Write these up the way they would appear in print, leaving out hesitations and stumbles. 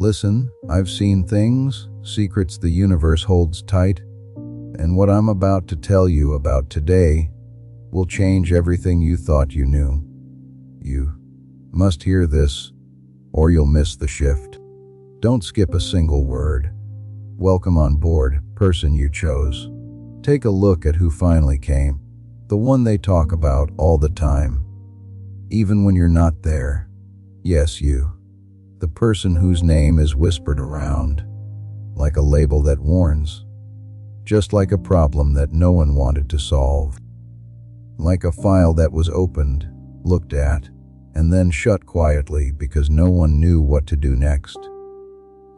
Listen, I've seen things, secrets the universe holds tight, and what I'm about to tell you about today will change everything you thought you knew. You must hear this, or you'll miss the shift. Don't skip a single word. Welcome on board, person you chose. Take a look at who finally came, the one they talk about all the time, even when you're not there. Yes, you. The person whose name is whispered around, like a label that warns, just like a problem that no one wanted to solve, like a file that was opened, looked at, and then shut quietly because no one knew what to do next.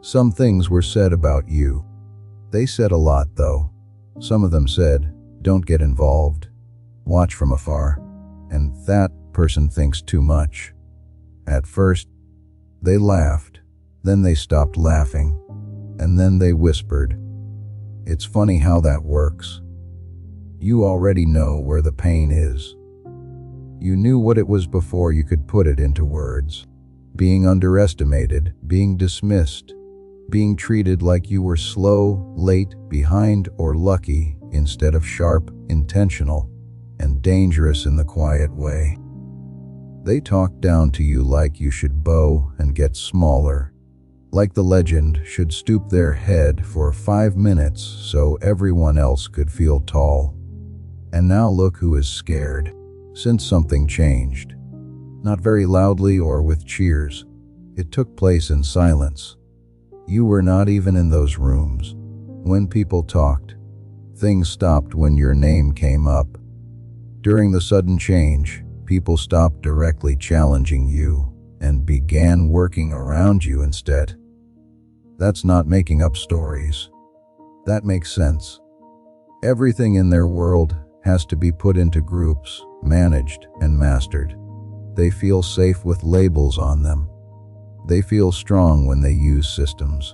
Some things were said about you. They said a lot, though. Some of them said, "Don't get involved. Watch from afar." And that person thinks too much. At first, they laughed, then they stopped laughing, and then they whispered. It's funny how that works. You already know where the pain is. You knew what it was before you could put it into words. Being underestimated, being dismissed, being treated like you were slow, late, behind, or lucky instead of sharp, intentional, and dangerous in the quiet way. They talked down to you like you should bow and get smaller, like the legend should stoop their head for 5 minutes so everyone else could feel tall. And now look who is scared, since something changed. Not very loudly or with cheers. It took place in silence. You were not even in those rooms. When people talked, things stopped when your name came up. During the sudden change, people stopped directly challenging you and began working around you instead. That's not making up stories. That makes sense. Everything in their world has to be put into groups, managed and mastered. They feel safe with labels on them. They feel strong when they use systems.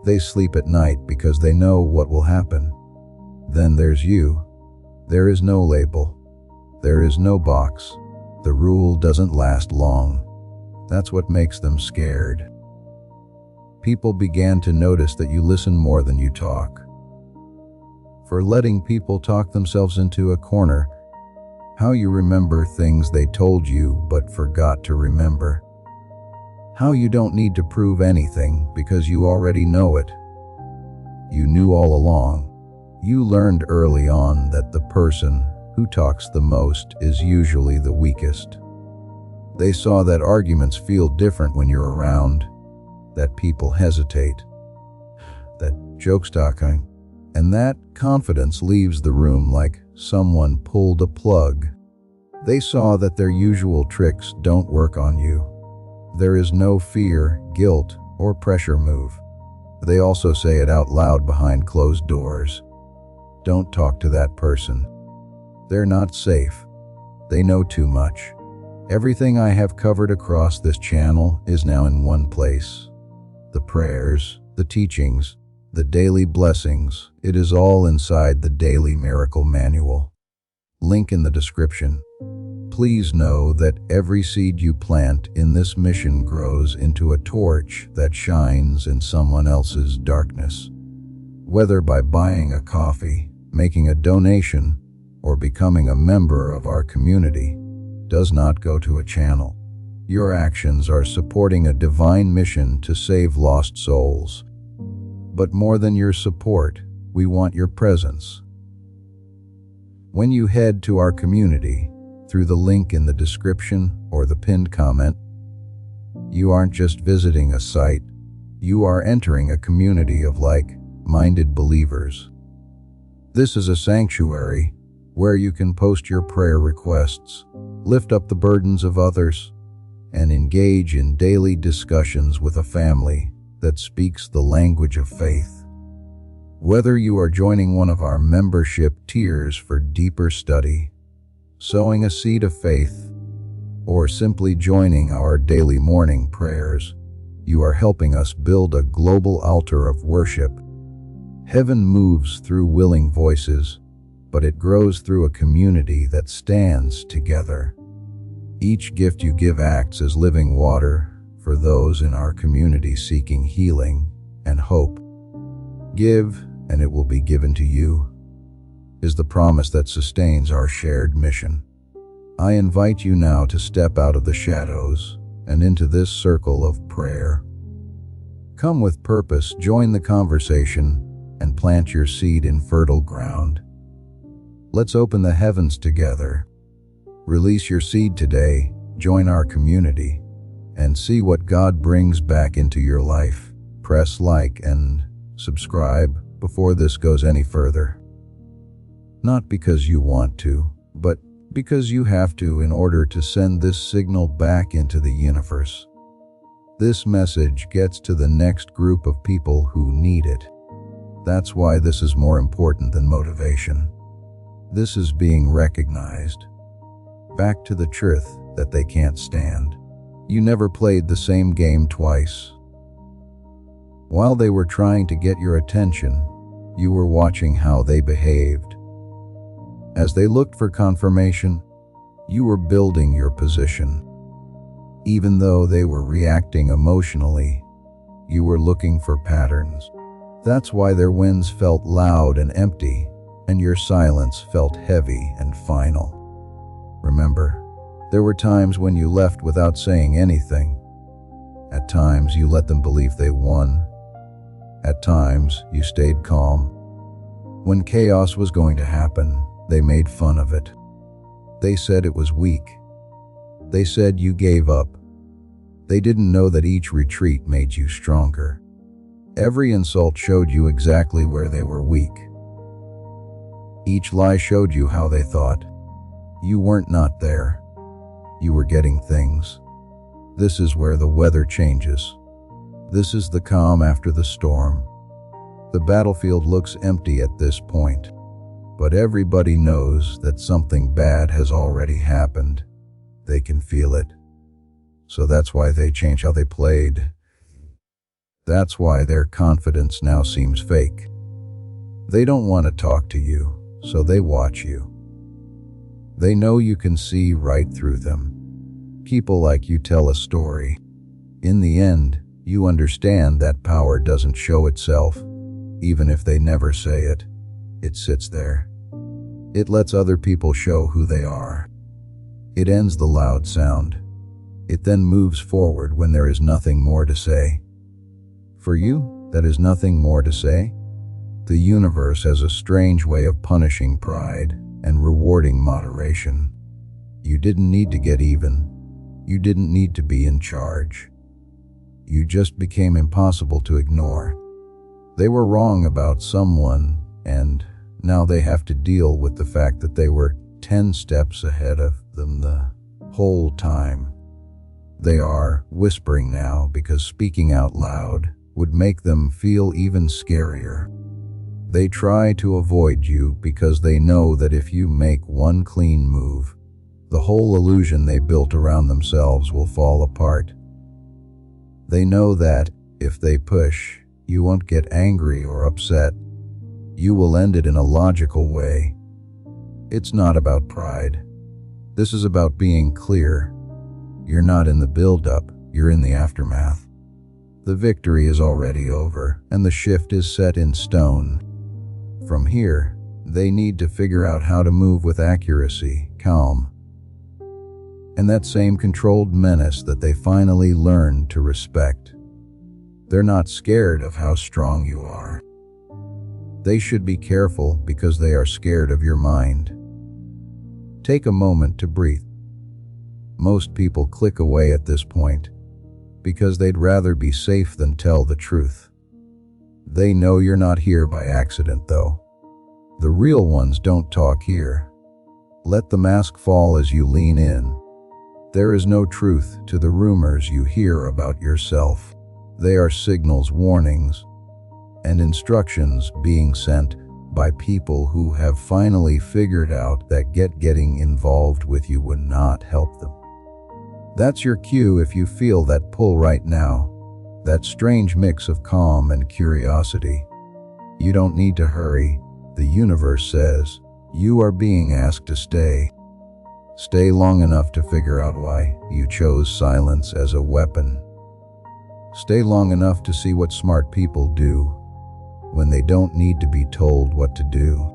They sleep at night because they know what will happen. Then there's you. There is no label. There is no box. The rule doesn't last long. That's what makes them scared. People began to notice that you listen more than you talk. For letting people talk themselves into a corner, how you remember things they told you but forgot to remember. How you don't need to prove anything because you already know it. You knew all along. You learned early on that the person who talks the most is usually the weakest. They saw that arguments feel different when you're around, that people hesitate, that jokes talking, and that confidence leaves the room like someone pulled a plug. They saw that their usual tricks don't work on you. There is no fear, guilt, or pressure move. They also say it out loud behind closed doors. Don't talk to that person. They're not safe. They know too much. Everything I have covered across this channel is now in one place. The prayers, the teachings, the daily blessings, it is all inside the Daily Miracle Manual. Link in the description. Please know that every seed you plant in this mission grows into a torch that shines in someone else's darkness. Whether by buying a coffee, making a donation, or becoming a member of our community, does not go to a channel. Your actions are supporting a divine mission to save lost souls. But more than your support, we want your presence. When you head to our community, through the link in the description or the pinned comment, you aren't just visiting a site, you are entering a community of like-minded believers. This is a sanctuary where you can post your prayer requests, lift up the burdens of others, and engage in daily discussions with a family that speaks the language of faith. Whether you are joining one of our membership tiers for deeper study, sowing a seed of faith, or simply joining our daily morning prayers, you are helping us build a global altar of worship. Heaven moves through willing voices, but it grows through a community that stands together. Each gift you give acts as living water, for those in our community seeking healing and hope. Give, and it will be given to you, is the promise that sustains our shared mission. I invite you now to step out of the shadows and into this circle of prayer. Come with purpose, join the conversation, and plant your seed in fertile ground. Let's open the heavens together. Release your seed today, join our community, and see what God brings back into your life. Press like and subscribe before this goes any further. Not because you want to, but because you have to in order to send this signal back into the universe. This message gets to the next group of people who need it. That's why this is more important than motivation. This is being recognized. Back to the truth that they can't stand. You never played the same game twice. While they were trying to get your attention, you were watching how they behaved. As they looked for confirmation, you were building your position. Even though they were reacting emotionally, you were looking for patterns. That's why their wins felt loud and empty, and your silence felt heavy and final. Remember, there were times when you left without saying anything. At times, you let them believe they won. At times, you stayed calm. When chaos was going to happen, they made fun of it. They said it was weak. They said you gave up. They didn't know that each retreat made you stronger. Every insult showed you exactly where they were weak. Each lie showed you how they thought. You weren't not there. You were getting things. This is where the weather changes. This is the calm after the storm. The battlefield looks empty at this point, but everybody knows that something bad has already happened. They can feel it. So that's why they change how they played. That's why their confidence now seems fake. They don't want to talk to you, so they watch you. They know you can see right through them. People like you tell a story. In the end, you understand that power doesn't show itself, even if they never say it. It sits there. It lets other people show who they are. It ends the loud sound. It then moves forward when there is nothing more to say. For you, that is nothing more to say. The universe has a strange way of punishing pride and rewarding moderation. You didn't need to get even. You didn't need to be in charge. You just became impossible to ignore. They were wrong about someone, and now they have to deal with the fact that they were 10 steps ahead of them the whole time. They are whispering now because speaking out loud would make them feel even scarier. They try to avoid you because they know that if you make one clean move, the whole illusion they built around themselves will fall apart. They know that if they push, you won't get angry or upset. You will end it in a logical way. It's not about pride. This is about being clear. You're not in the build-up, you're in the aftermath. The victory is already over, and the shift is set in stone. From here, they need to figure out how to move with accuracy, calm, and that same controlled menace that they finally learned to respect. They're not scared of how strong you are. They should be careful because they are scared of your mind. Take a moment to breathe. Most people click away at this point because they'd rather be safe than tell the truth. They know you're not here by accident, though. The real ones don't talk here. Let the mask fall as you lean in. There is no truth to the rumors you hear about yourself. They are signals, warnings, and instructions being sent by people who have finally figured out that getting involved with you would not help them. That's your cue if you feel that pull right now, that strange mix of calm and curiosity. You don't need to hurry. The universe says you are being asked to stay. Stay long enough to figure out why you chose silence as a weapon. Stay long enough to see what smart people do when they don't need to be told what to do.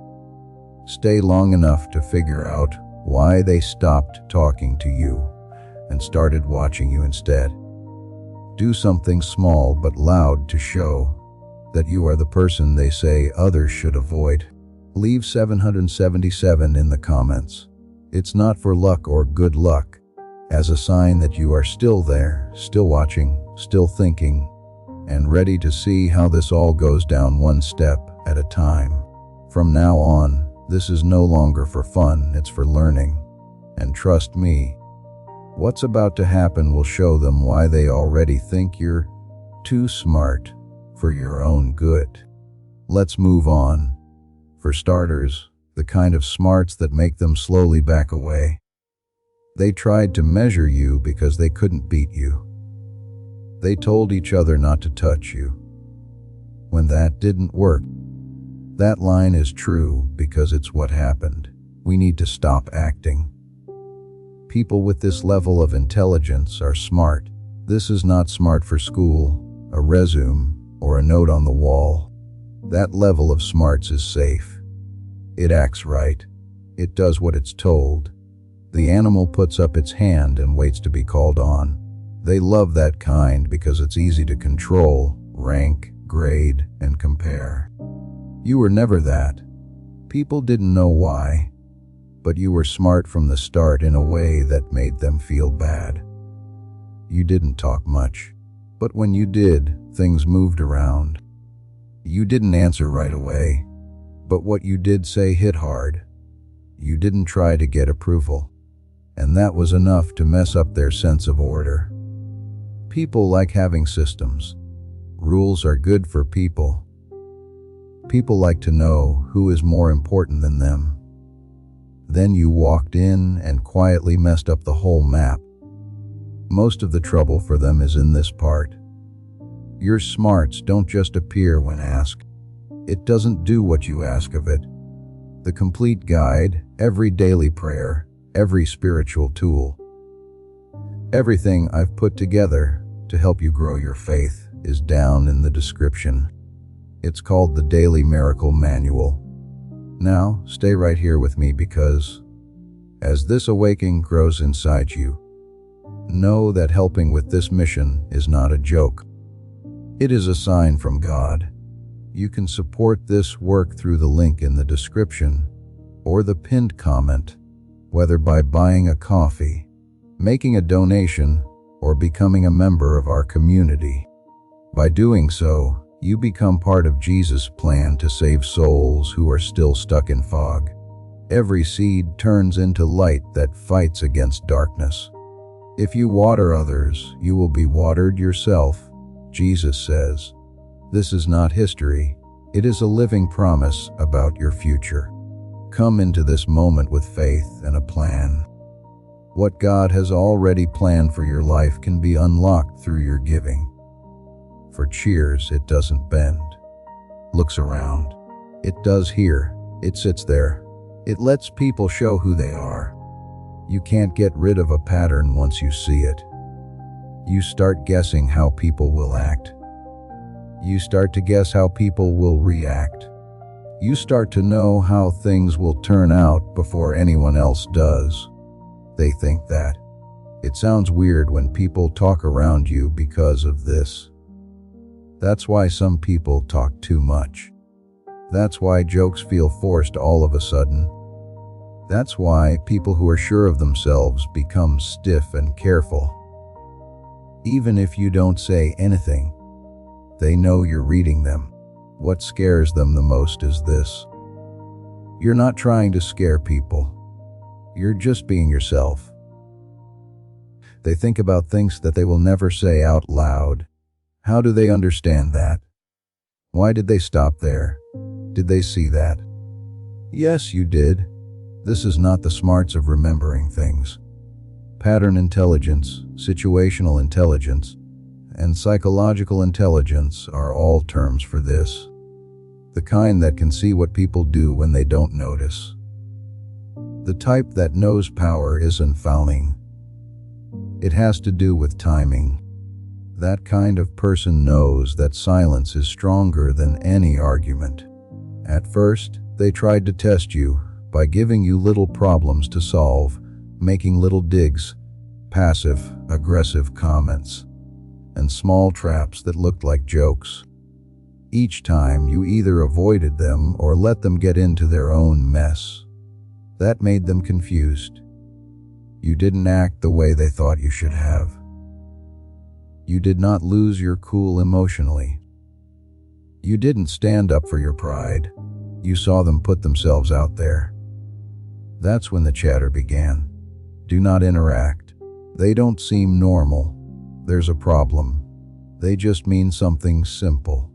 Stay long enough to figure out why they stopped talking to you and started watching you instead. Do something small but loud to show that you are the person they say others should avoid. Leave 777 in the comments. It's not for luck or good luck, as a sign that you are still there, still watching, still thinking, and ready to see how this all goes down one step at a time. From now on, this is no longer for fun, it's for learning. And trust me, what's about to happen will show them why they already think you're too smart for your own good. Let's move on. For starters, the kind of smarts that make them slowly back away. They tried to measure you because they couldn't beat you. They told each other not to touch you. When that didn't work, that line is true because it's what happened. We need to stop acting. People with this level of intelligence are smart. This is not smart for school, a resume, or a note on the wall. That level of smarts is safe. It acts right. It does what it's told. The animal puts up its hand and waits to be called on. They love that kind because it's easy to control, rank, grade, and compare. You were never that. People didn't know why, but you were smart from the start in a way that made them feel bad. You didn't talk much, but when you did, things moved around. You didn't answer right away, but what you did say hit hard. You didn't try to get approval, and that was enough to mess up their sense of order. People like having systems. Rules are good for people. People like to know who is more important than them. Then you walked in and quietly messed up the whole map. Most of the trouble for them is in this part. Your smarts don't just appear when asked. It doesn't do what you ask of it. The complete guide, every daily prayer, every spiritual tool, everything I've put together to help you grow your faith is down in the description. It's called the Daily Miracle Manual. Now, stay right here with me because as this awakening grows inside you, know that helping with this mission is not a joke. It is a sign from God. You can support this work through the link in the description or the pinned comment, whether by buying a coffee, making a donation, or becoming a member of our community. By doing so, you become part of Jesus' plan to save souls who are still stuck in fog. Every seed turns into light that fights against darkness. If you water others, you will be watered yourself, Jesus says. This is not history. It is a living promise about your future. Come into this moment with faith and a plan. What God has already planned for your life can be unlocked through your giving. For cheers, it doesn't bend. Looks around. It does here. It sits there. It lets people show who they are. You can't get rid of a pattern once you see it. You start guessing how people will act. You start to guess how people will react. You start to know how things will turn out before anyone else does. They think that. It sounds weird when people talk around you because of this. That's why some people talk too much. That's why jokes feel forced all of a sudden. That's why people who are sure of themselves become stiff and careful. Even if you don't say anything, they know you're reading them. What scares them the most is this. You're not trying to scare people. You're just being yourself. They think about things that they will never say out loud. How do they understand that? Why did they stop there? Did they see that? Yes, you did. This is not the smarts of remembering things. Pattern intelligence, situational intelligence, and psychological intelligence are all terms for this. The kind that can see what people do when they don't notice. The type that knows power isn't fouling. It has to do with timing. That kind of person knows that silence is stronger than any argument. At first, they tried to test you by giving you little problems to solve, making little digs, passive-aggressive comments, and small traps that looked like jokes. Each time, you either avoided them or let them get into their own mess. That made them confused. You didn't act the way they thought you should have. You did not lose your cool emotionally. You didn't stand up for your pride. You saw them put themselves out there. That's when the chatter began. Do not interact. They don't seem normal. There's a problem. They just mean something simple.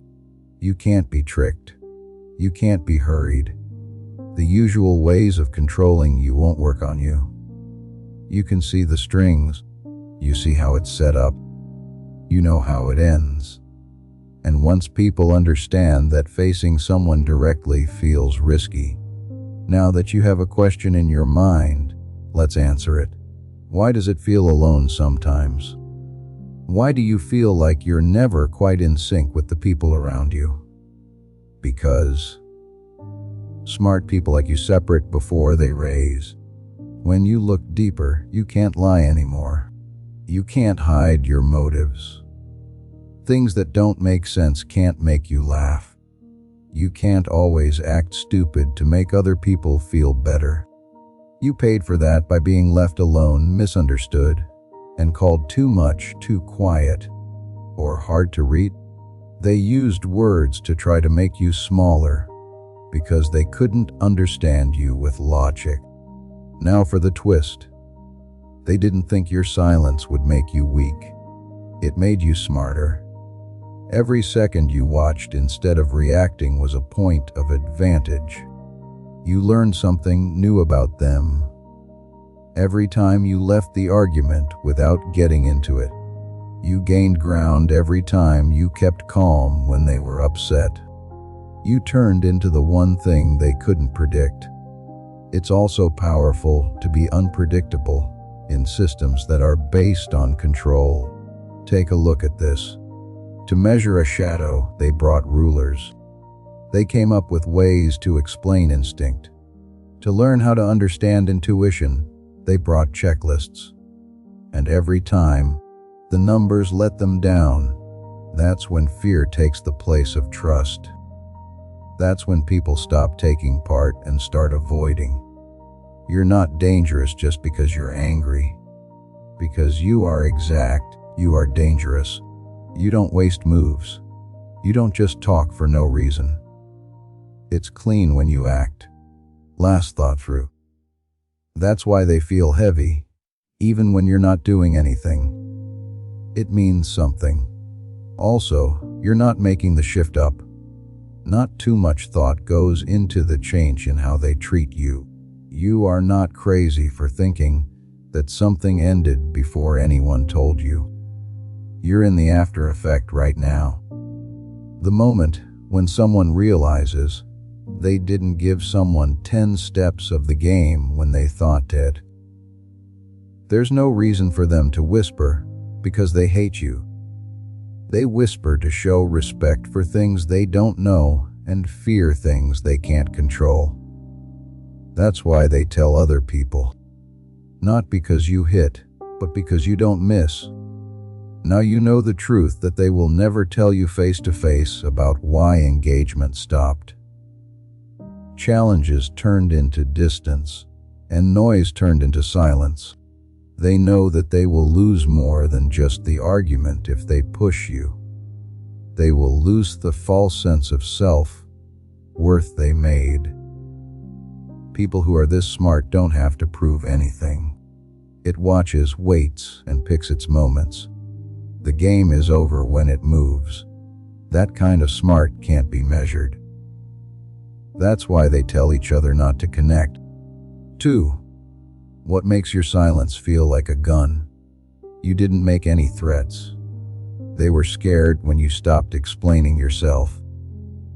You can't be tricked. You can't be hurried. The usual ways of controlling you won't work on you. You can see the strings. You see how it's set up. You know how it ends. And once people understand that facing someone directly feels risky, now that you have a question in your mind, let's answer it. Why does it feel alone sometimes? Why do you feel like you're never quite in sync with the people around you? Because smart people like you separate before they raise. When you look deeper, you can't lie anymore. You can't hide your motives. Things that don't make sense can't make you laugh. You can't always act stupid to make other people feel better. You paid for that by being left alone, misunderstood, and called too much, too quiet, or hard to read. They used words to try to make you smaller because they couldn't understand you with logic. Now for the twist. They didn't think your silence would make you weak. It made you smarter. Every second you watched instead of reacting was a point of advantage. You learned something new about them. Every time you left the argument without getting into it, you gained ground. Every time you kept calm when they were upset, you turned into the one thing they couldn't predict. It's also powerful to be unpredictable in systems that are based on control. Take a look at this. To measure a shadow, they brought rulers. They came up with ways to explain instinct. To learn how to understand intuition, they brought checklists. And every time, the numbers let them down. That's when fear takes the place of trust. That's when people stop taking part and start avoiding. You're not dangerous just because you're angry. Because you are exact, you are dangerous. You don't waste moves. You don't just talk for no reason. It's clean when you act. Last thought through. That's why they feel heavy, even when you're not doing anything. It means something. Also, you're not making the shift up. Not too much thought goes into the change in how they treat you. You are not crazy for thinking that something ended before anyone told you. You're in the after effect right now. The moment when someone realizes they didn't give someone 10 steps of the game when they thought it. There's no reason for them to whisper because they hate you. They whisper to show respect for things they don't know and fear things they can't control. That's why they tell other people. Not because you hit, but because you don't miss. Now you know the truth that they will never tell you face to face about why engagement stopped. Challenges turned into distance, and noise turned into silence. They know that they will lose more than just the argument if they push you. They will lose the false sense of self-worth they made. People who are this smart don't have to prove anything. It watches, waits, and picks its moments. The game is over when it moves. That kind of smart can't be measured. That's why they tell each other not to connect. 2. What makes your silence feel like a gun? You didn't make any threats. They were scared when you stopped explaining yourself.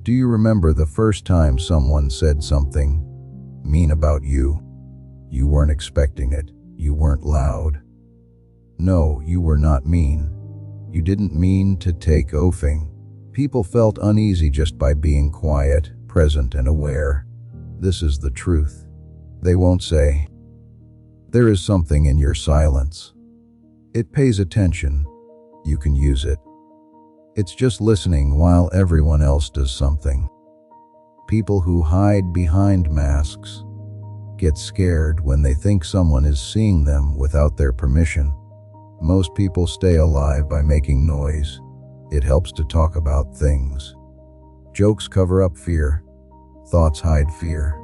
Do you remember the first time someone said something mean about you? You weren't expecting it. You weren't loud. No, you were not mean. You didn't mean to take offing. People felt uneasy just by being quiet, present, and aware. This is the truth. They won't say. There is something in your silence. It pays attention. You can use it. It's just listening while everyone else does something. People who hide behind masks get scared when they think someone is seeing them without their permission. Most people stay alive by making noise. It helps to talk about things. Jokes cover up fear. Thoughts hide fear.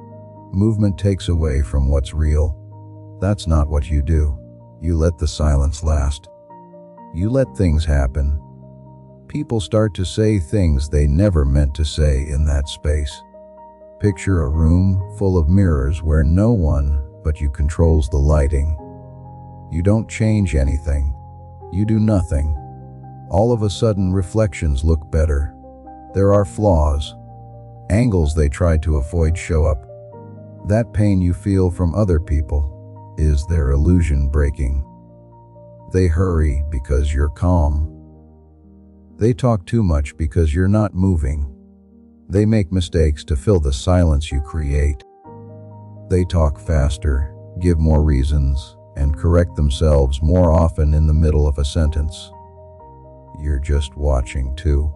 Movement takes away from what's real. That's not what you do. You let the silence last. You let things happen. People start to say things they never meant to say in that space. Picture a room full of mirrors where no one but you controls the lighting. You don't change anything. You do nothing. All of a sudden, reflections look better. There are flaws. Angles they try to avoid show up. That pain you feel from other people is their illusion breaking. They hurry because you're calm. They talk too much because you're not moving. They make mistakes to fill the silence you create. They talk faster, give more reasons, and correct themselves more often in the middle of a sentence. You're just watching too.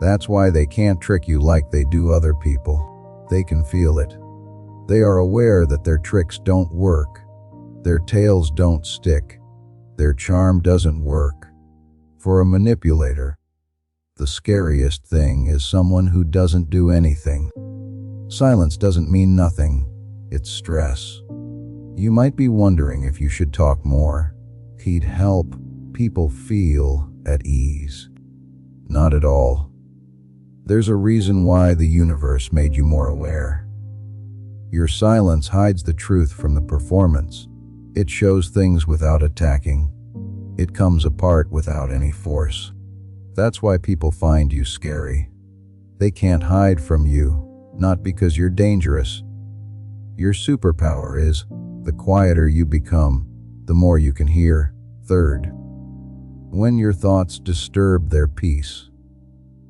That's why they can't trick you like they do other people. They can feel it. They are aware that their tricks don't work. Their tales don't stick. Their charm doesn't work. For a manipulator, the scariest thing is someone who doesn't do anything. Silence doesn't mean nothing. It's stress. You might be wondering if you should talk more. He'd help people feel at ease. Not at all. There's a reason why the universe made you more aware. Your silence hides the truth from the performance. It shows things without attacking. It comes apart without any force. That's why people find you scary. They can't hide from you, not because you're dangerous. Your superpower is, the quieter you become, the more you can hear. Third, when your thoughts disturb their peace.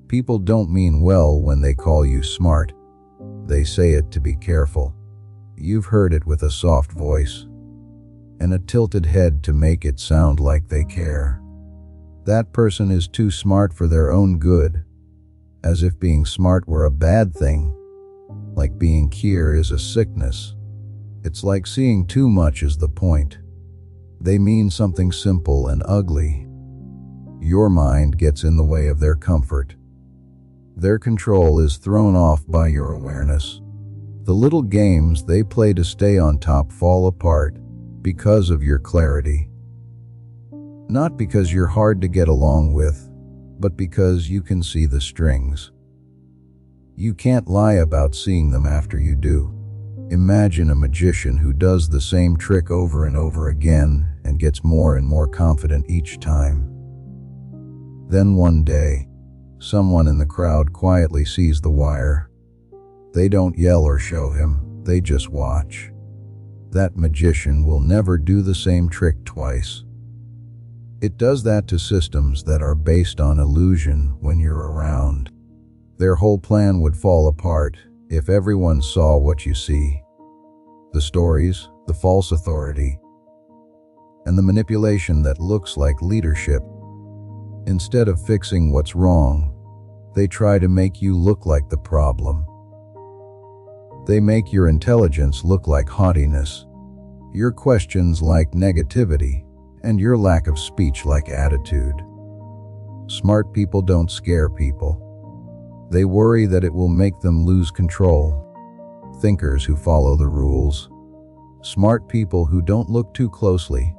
People don't mean well when they call you smart. They say it to be careful. You've heard it with a soft voice and a tilted head to make it sound like they care. That person is too smart for their own good, as if being smart were a bad thing, like being cure is a sickness. It's like seeing too much is the point. They mean something simple and ugly. Your mind gets in the way of their comfort. Their control is thrown off by your awareness. The little games they play to stay on top fall apart because of your clarity. Not because you're hard to get along with, but because you can see the strings. You can't lie about seeing them after you do. Imagine a magician who does the same trick over and over again and gets more and more confident each time. Then one day, someone in the crowd quietly sees the wire. They don't yell or show him, they just watch. That magician will never do the same trick twice. It does that to systems that are based on illusion when you're around. Their whole plan would fall apart if everyone saw what you see. The stories, the false authority, and the manipulation that looks like leadership. Instead of fixing what's wrong, they try to make you look like the problem. They make your intelligence look like haughtiness, your questions like negativity, and your lack of speech like attitude. Smart people don't scare people. They worry that it will make them lose control. Thinkers who follow the rules. Smart people who don't look too closely.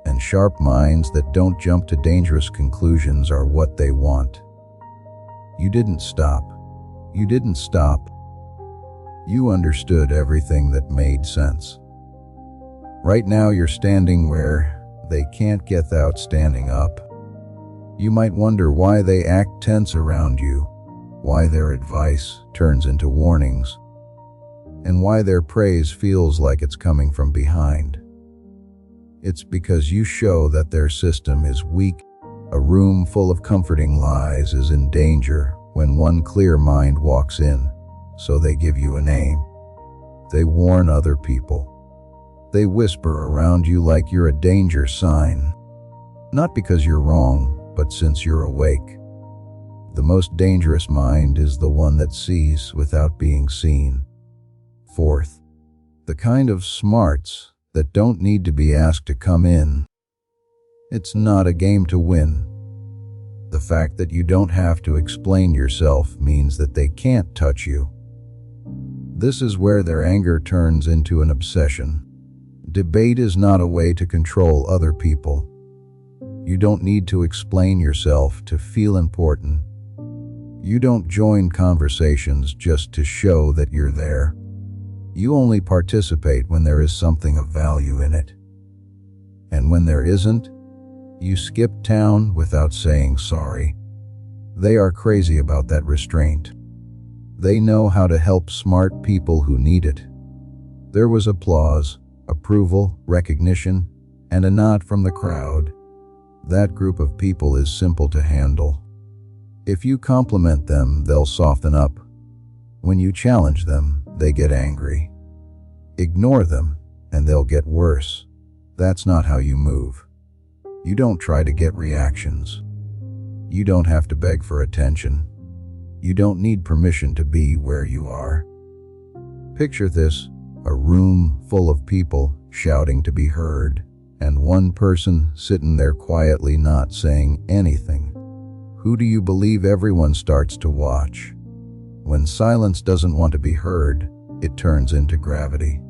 And sharp minds that don't jump to dangerous conclusions are what they want. You didn't stop. You didn't stop. You understood everything that made sense. Right now you're standing where they can't get out standing up. You might wonder why they act tense around you, why their advice turns into warnings, and why their praise feels like it's coming from behind. It's because you show that their system is weak A room full of comforting lies is in danger when one clear mind walks in, so they give you a name. They warn other people. They whisper around you like you're a danger sign. Not because you're wrong, but since you're awake. The most dangerous mind is the one that sees without being seen. Fourth, the kind of smarts that don't need to be asked to come in. It's not a game to win. The fact that you don't have to explain yourself means that they can't touch you. This is where their anger turns into an obsession. Debate is not a way to control other people. You don't need to explain yourself to feel important. You don't join conversations just to show that you're there. You only participate when there is something of value in it. And when there isn't, you skip town without saying sorry. They are crazy about that restraint. They know how to help smart people who need it. There was applause, approval, recognition, and a nod from the crowd. That group of people is simple to handle. If you compliment them, they'll soften up. When you challenge them, they get angry. Ignore them, and they'll get worse. That's not how you move. You don't try to get reactions. You don't have to beg for attention. You don't need permission to be where you are. Picture this, a room full of people shouting to be heard, and one person sitting there quietly not saying anything. Who do you believe everyone starts to watch? When silence doesn't want to be heard, it turns into gravity.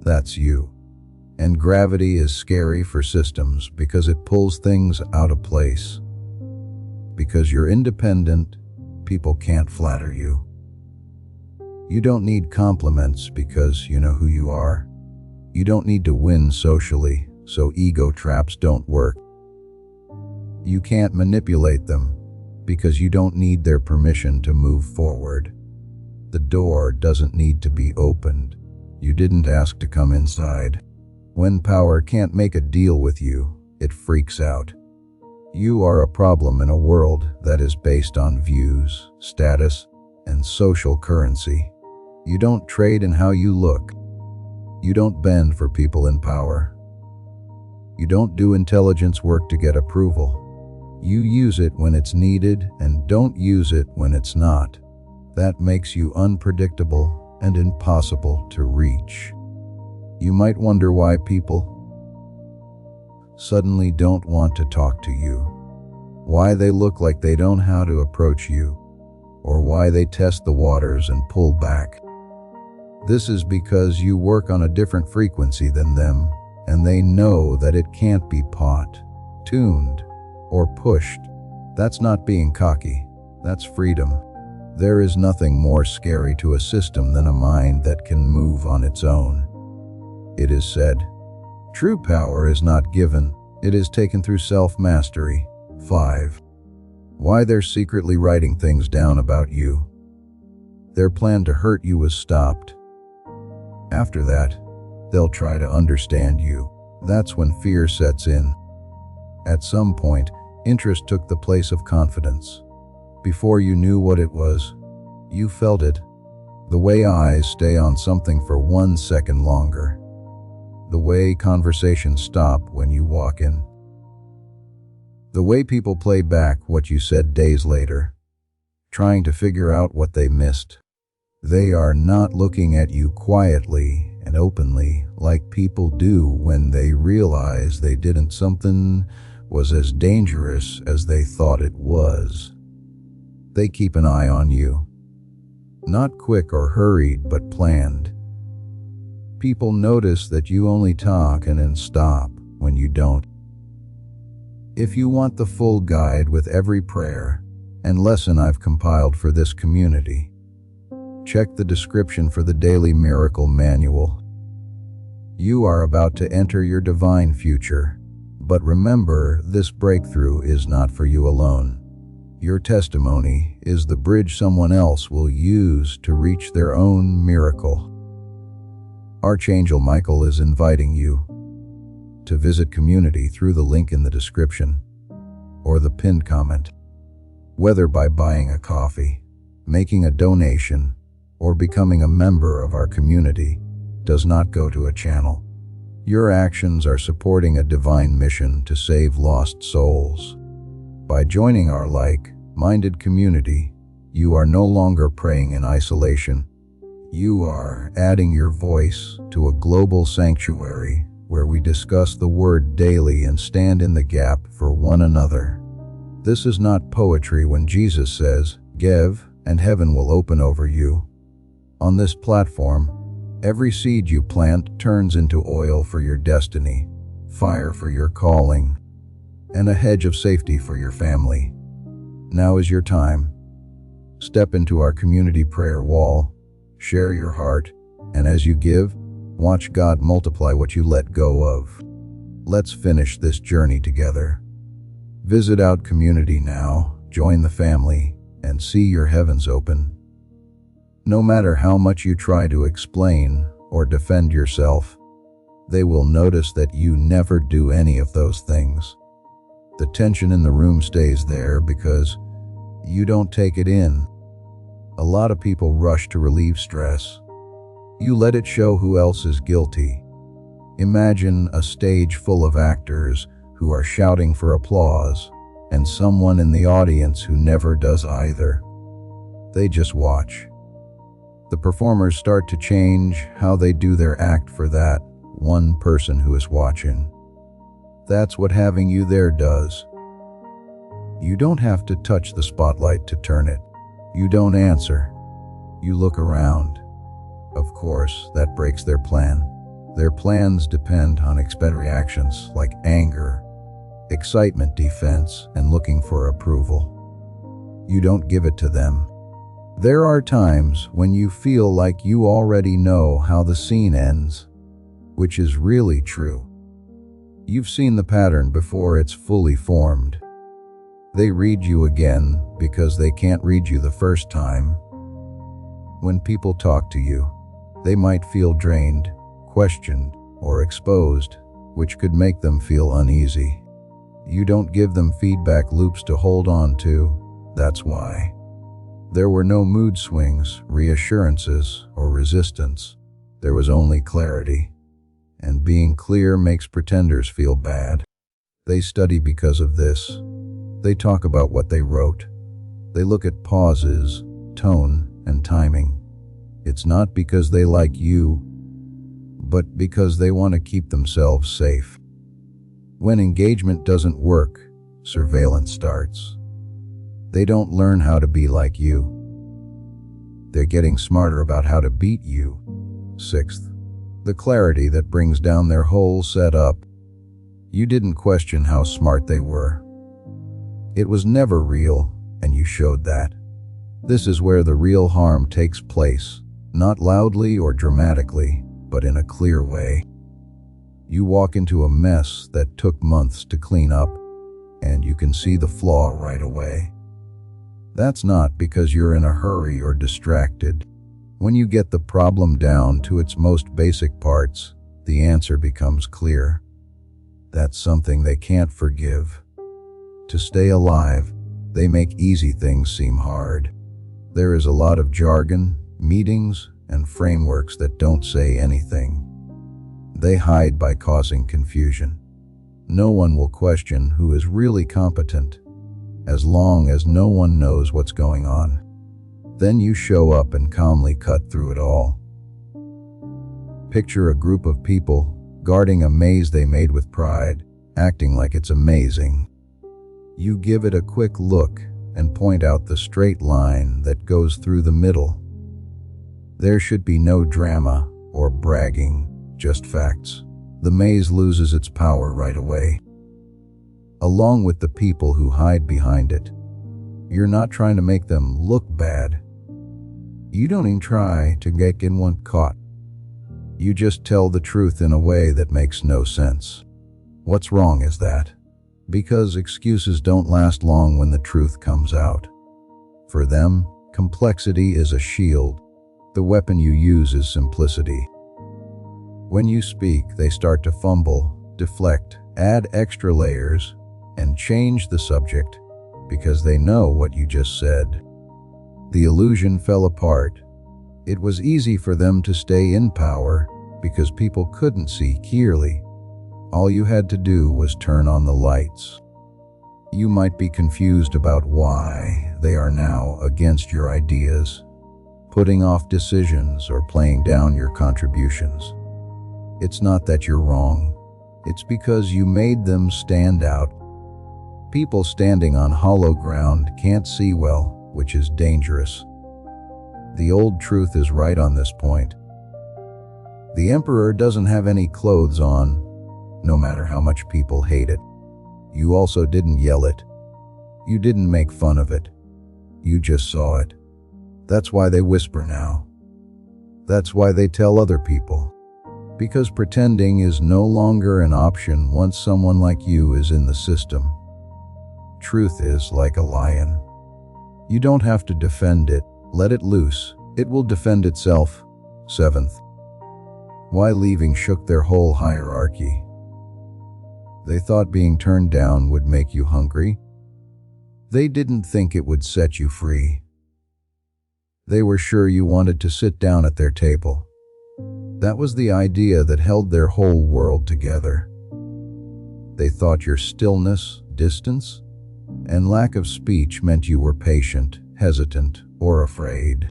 That's you. And gravity is scary for systems because it pulls things out of place. Because you're independent, people can't flatter you. You don't need compliments because you know who you are. You don't need to win socially, so ego traps don't work. You can't manipulate them because you don't need their permission to move forward. The door doesn't need to be opened. You didn't ask to come inside. When power can't make a deal with you, it freaks out. You are a problem in a world that is based on views, status, and social currency. You don't trade in how you look. You don't bend for people in power. You don't do intelligence work to get approval. You use it when it's needed and don't use it when it's not. That makes you unpredictable and impossible to reach. You might wonder why people suddenly don't want to talk to you, why they look like they don't know how to approach you, or why they test the waters and pull back. This is because you work on a different frequency than them, and they know that it can't be tuned, or pushed. That's not being cocky. That's freedom. There is nothing more scary to a system than a mind that can move on its own. It is said, true power is not given, it is taken through self-mastery. 5. Why they're secretly writing things down about you. Their plan to hurt you was stopped. After that, they'll try to understand you. That's when fear sets in. At some point, interest took the place of confidence. Before you knew what it was, you felt it. The way eyes stay on something for 1 second longer. The way conversations stop when you walk in. The way people play back what you said days later, trying to figure out what they missed. They are not looking at you quietly and openly like people do when they realize they didn't something was as dangerous as they thought it was. They keep an eye on you. Not quick or hurried, but planned. People notice that you only talk and then stop when you don't. If you want the full guide with every prayer and lesson I've compiled for this community, check the description for the Daily Miracle Manual. You are about to enter your divine future, but remember, this breakthrough is not for you alone. Your testimony is the bridge someone else will use to reach their own miracle. Archangel Michael is inviting you to visit community through the link in the description. or the pinned comment. Whether by buying a coffee, making a donation, or becoming a member of our community, does not go to a channel. Your actions are supporting a divine mission to save lost souls. By joining our like-minded community, you are no longer praying in isolation. You are adding your voice to a global sanctuary where we discuss the Word daily and stand in the gap for one another. This is not poetry when Jesus says, "Give, and heaven will open over you." On this platform, every seed you plant turns into oil for your destiny, fire for your calling, and a hedge of safety for your family. Now is your time. Step into our community prayer wall, share your heart, and as you give, watch God multiply what you let go of. Let's finish this journey together. Visit Out Community now, join the family, and see your heavens open. No matter how much you try to explain or defend yourself, they will notice that you never do any of those things. The tension in the room stays there because you don't take it in. A lot of people rush to relieve stress. You let it show who else is guilty. Imagine a stage full of actors who are shouting for applause, and someone in the audience who never does either. They just watch. The performers start to change how they do their act for that one person who is watching. That's what having you there does. You don't have to touch the spotlight to turn it. You don't answer. You look around. Of course, that breaks their plan. Their plans depend on expected reactions like anger, excitement, defense, and looking for approval. You don't give it to them. There are times when you feel like you already know how the scene ends, which is really true. You've seen the pattern before it's fully formed. They read you again because they can't read you the first time. When people talk to you, they might feel drained, questioned, or exposed, which could make them feel uneasy. You don't give them feedback loops to hold on to. That's why. There were no mood swings, reassurances, or resistance. There was only clarity. And being clear makes pretenders feel bad. They study because of this. They talk about what they wrote. They look at pauses, tone, and timing. It's not because they like you, but because they want to keep themselves safe. When engagement doesn't work, surveillance starts. They don't learn how to be like you. They're getting smarter about how to beat you. Sixth, the clarity that brings down their whole setup. You didn't question how smart they were. It was never real, and you showed that. This is where the real harm takes place, not loudly or dramatically, but in a clear way. You walk into a mess that took months to clean up, and you can see the flaw right away. That's not because you're in a hurry or distracted. When you get the problem down to its most basic parts, the answer becomes clear. That's something they can't forgive. To stay alive, they make easy things seem hard. There is a lot of jargon, meetings, and frameworks that don't say anything. They hide by causing confusion. No one will question who is really competent, as long as no one knows what's going on. Then you show up and calmly cut through it all. Picture a group of people guarding a maze they made with pride, acting like it's amazing. You give it a quick look and point out the straight line that goes through the middle. There should be no drama or bragging, just facts. The maze loses its power right away, along with the people who hide behind it. You're not trying to make them look bad. You don't even try to get anyone caught. You just tell the truth in a way that makes no sense. What's wrong is that? Because excuses don't last long when the truth comes out. For them, complexity is a shield. The weapon you use is simplicity. When you speak, they start to fumble, deflect, add extra layers, and change the subject because they know what you just said. The illusion fell apart. It was easy for them to stay in power because people couldn't see clearly. All you had to do was turn on the lights. You might be confused about why they are now against your ideas, putting off decisions or playing down your contributions. It's not that you're wrong. It's because you made them stand out. People standing on hollow ground can't see well, which is dangerous. The old truth is right on this point. The emperor doesn't have any clothes on, no matter how much people hate it. You also didn't yell it. You didn't make fun of it. You just saw it. That's why they whisper now. That's why they tell other people. Because pretending is no longer an option once someone like you is in the system. Truth is like a lion. You don't have to defend it. Let it loose. It will defend itself. 7th. Why leaving shook their whole hierarchy. They thought being turned down would make you hungry. They didn't think it would set you free. They were sure you wanted to sit down at their table. That was the idea that held their whole world together. They thought your stillness, distance, and lack of speech meant you were patient, hesitant, or afraid.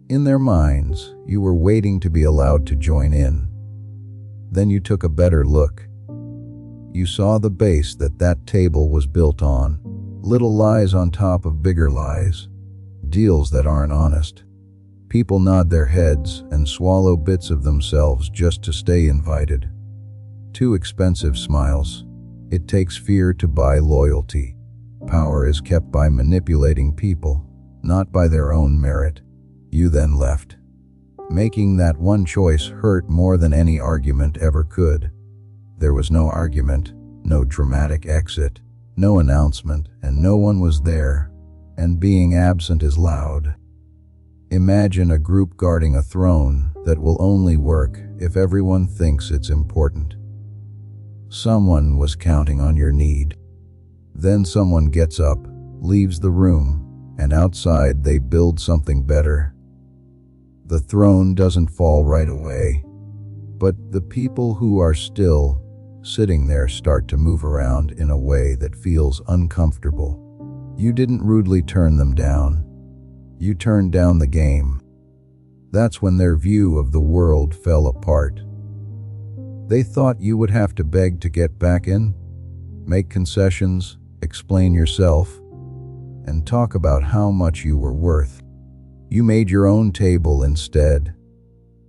In their minds, you were waiting to be allowed to join in. Then you took a better look. You saw the base that table was built on, little lies on top of bigger lies, deals that aren't honest. People nod their heads and swallow bits of themselves just to stay invited. Too expensive smiles. It takes fear to buy loyalty. Power is kept by manipulating people, not by their own merit. You then left. Making that one choice hurt more than any argument ever could. There was no argument, no dramatic exit, no announcement, and no one was there. And being absent is loud. Imagine a group guarding a throne that will only work if everyone thinks it's important. Someone was counting on your need. Then someone gets up, leaves the room, and outside they build something better. The throne doesn't fall right away, but the people who are still sitting there start to move around in a way that feels uncomfortable. You didn't rudely turn them down. You turned down the game. That's when their view of the world fell apart. They thought you would have to beg to get back in, make concessions, explain yourself, and talk about how much you were worth. You made your own table instead.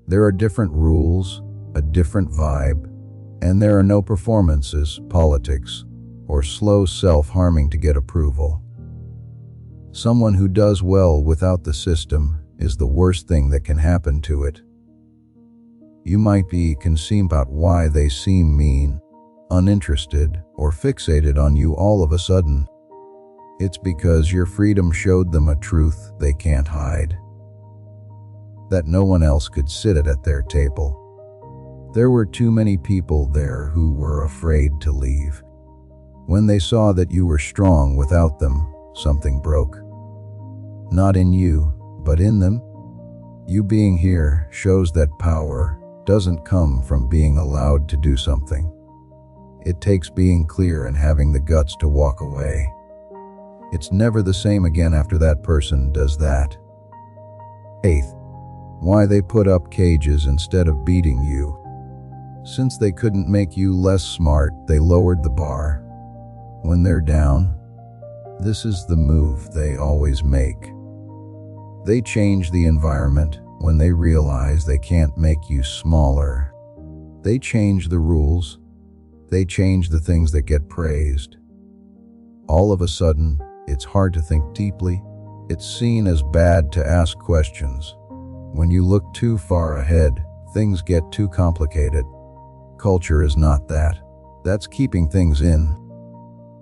There are different rules, a different vibe, and there are no performances, politics, or slow self-harming to get approval. Someone who does well without the system is the worst thing that can happen to it. You might be concerned about why they seem mean, uninterested, or fixated on you all of a sudden. It's because your freedom showed them a truth they can't hide. That no one else could sit at their table. There were too many people there who were afraid to leave. When they saw that you were strong without them, something broke. Not in you, but in them. You being here shows that power doesn't come from being allowed to do something. It takes being clear and having the guts to walk away. It's never the same again after that person does that. 8th, why they put up cages instead of beating you. Since they couldn't make you less smart, they lowered the bar. When they're down, this is the move they always make. They change the environment when they realize they can't make you smaller. They change the rules. They change the things that get praised. All of a sudden, it's hard to think deeply. It's seen as bad to ask questions. When you look too far ahead, things get too complicated. Culture is not that. That's keeping things in.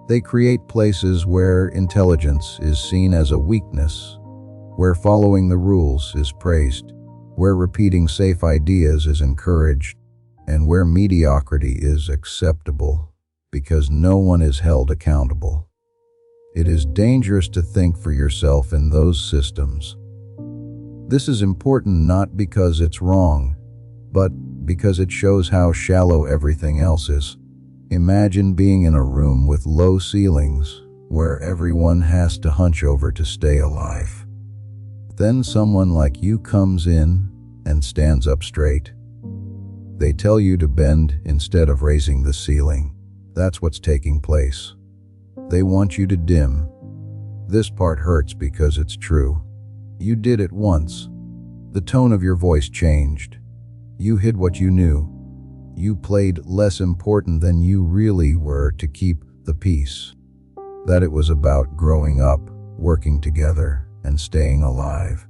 They create places where intelligence is seen as a weakness, where following the rules is praised, where repeating safe ideas is encouraged, and where mediocrity is acceptable. because no one is held accountable. It is dangerous to think for yourself in those systems. This is important not because it's wrong, but because it shows how shallow everything else is. Imagine being in a room with low ceilings, where everyone has to hunch over to stay alive. Then someone like you comes in and stands up straight. They tell you to bend instead of raising the ceiling. That's what's taking place. They want you to dim. This part hurts because it's true. You did it once. The tone of your voice changed. You hid what you knew. You played less important than you really were to keep the peace. That it was about growing up, working together, and staying alive.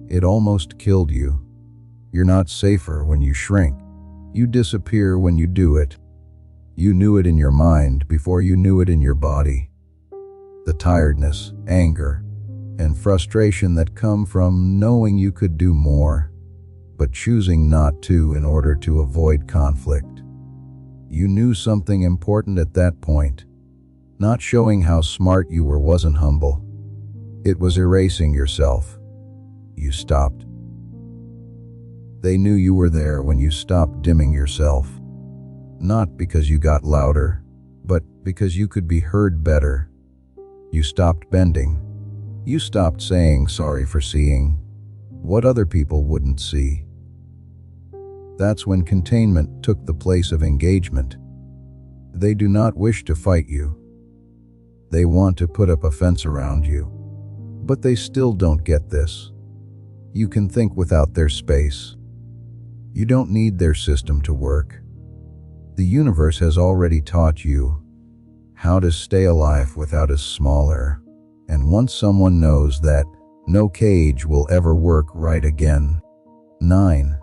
It almost killed you. You're not safer when you shrink. You disappear when you do it. You knew it in your mind before you knew it in your body. The tiredness, anger, and frustration that come from knowing you could do more, but choosing not to in order to avoid conflict. You knew something important at that point. Not showing how smart you were wasn't humble. It was erasing yourself. You stopped. They knew you were there when you stopped dimming yourself. Not because you got louder, but because you could be heard better. You stopped bending. You stopped saying sorry for seeing what other people wouldn't see. That's when containment took the place of engagement. They do not wish to fight you. They want to put up a fence around you. But they still don't get this. You can think without their space. You don't need their system to work. The universe has already taught you how to stay alive without a smaller. And once someone knows that, no cage will ever work right again. 9.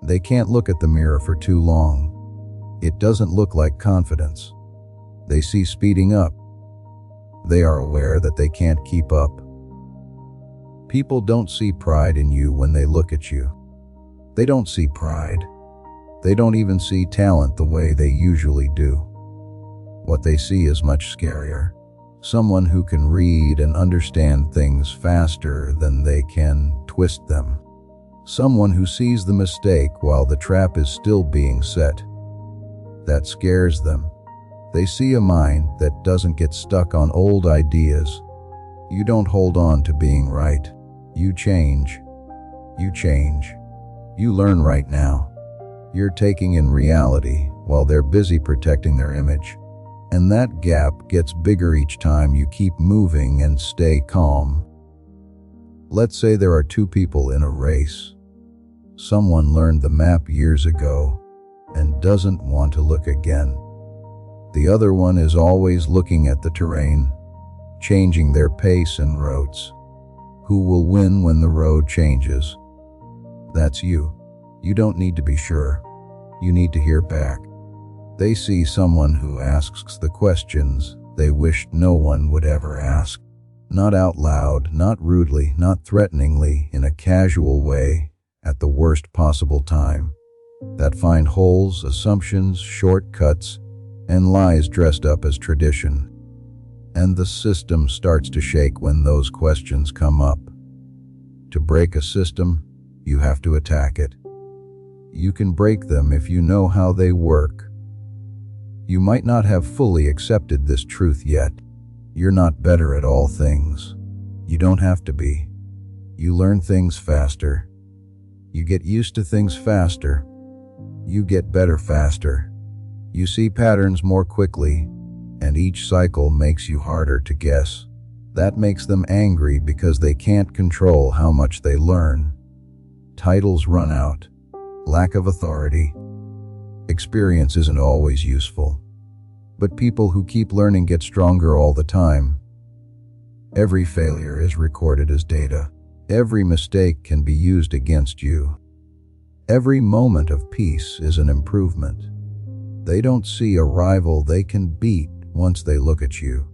They can't look at the mirror for too long. It doesn't look like confidence. They see speeding up. They are aware that they can't keep up. People don't see pride in you when they look at you. They don't see pride. They don't even see talent the way they usually do. What they see is much scarier. Someone who can read and understand things faster than they can twist them. Someone who sees the mistake while the trap is still being set. That scares them. They see a mind that doesn't get stuck on old ideas. You don't hold on to being right. You change. You change. You learn right now. You're taking in reality while they're busy protecting their image. And that gap gets bigger each time you keep moving and stay calm. Let's say there are two people in a race. Someone learned the map years ago and doesn't want to look again. The other one is always looking at the terrain, changing their pace and routes. Who will win when the road changes? That's you. You don't need to be sure. You need to hear back. They see someone who asks the questions they wished no one would ever ask. Not out loud, not rudely, not threateningly, in a casual way, at the worst possible time. That find holes, assumptions, shortcuts, and lies dressed up as tradition. And the system starts to shake when those questions come up. To break a system, you have to attack it. You can break them if you know how they work. You might not have fully accepted this truth yet. You're not better at all things. You don't have to be. You learn things faster. You get used to things faster. You get better faster. You see patterns more quickly, and each cycle makes you harder to guess. That makes them angry because they can't control how much they learn. Titles run out. Lack of authority. Experience isn't always useful. But people who keep learning get stronger all the time. Every failure is recorded as data. Every mistake can be used against you. Every moment of peace is an improvement. They don't see a rival they can beat once they look at you.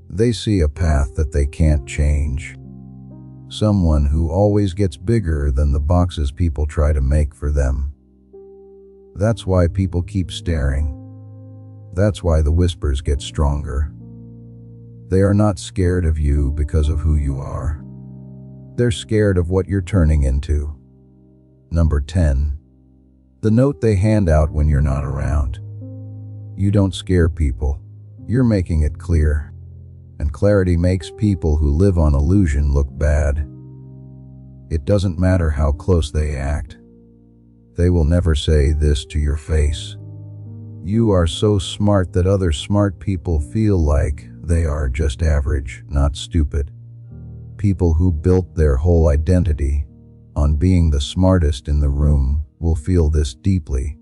They see a path that they can't change. Someone who always gets bigger than the boxes people try to make for them. That's why people keep staring. That's why the whispers get stronger. They are not scared of you because of who you are. They're scared of what you're turning into. Number 10. The note they hand out when you're not around. You don't scare people. You're making it clear. And clarity makes people who live on illusion look bad. It doesn't matter how close they act. They will never say this to your face. You are so smart that other smart people feel like they are just average, not stupid. People who built their whole identity on being the smartest in the room will feel this deeply.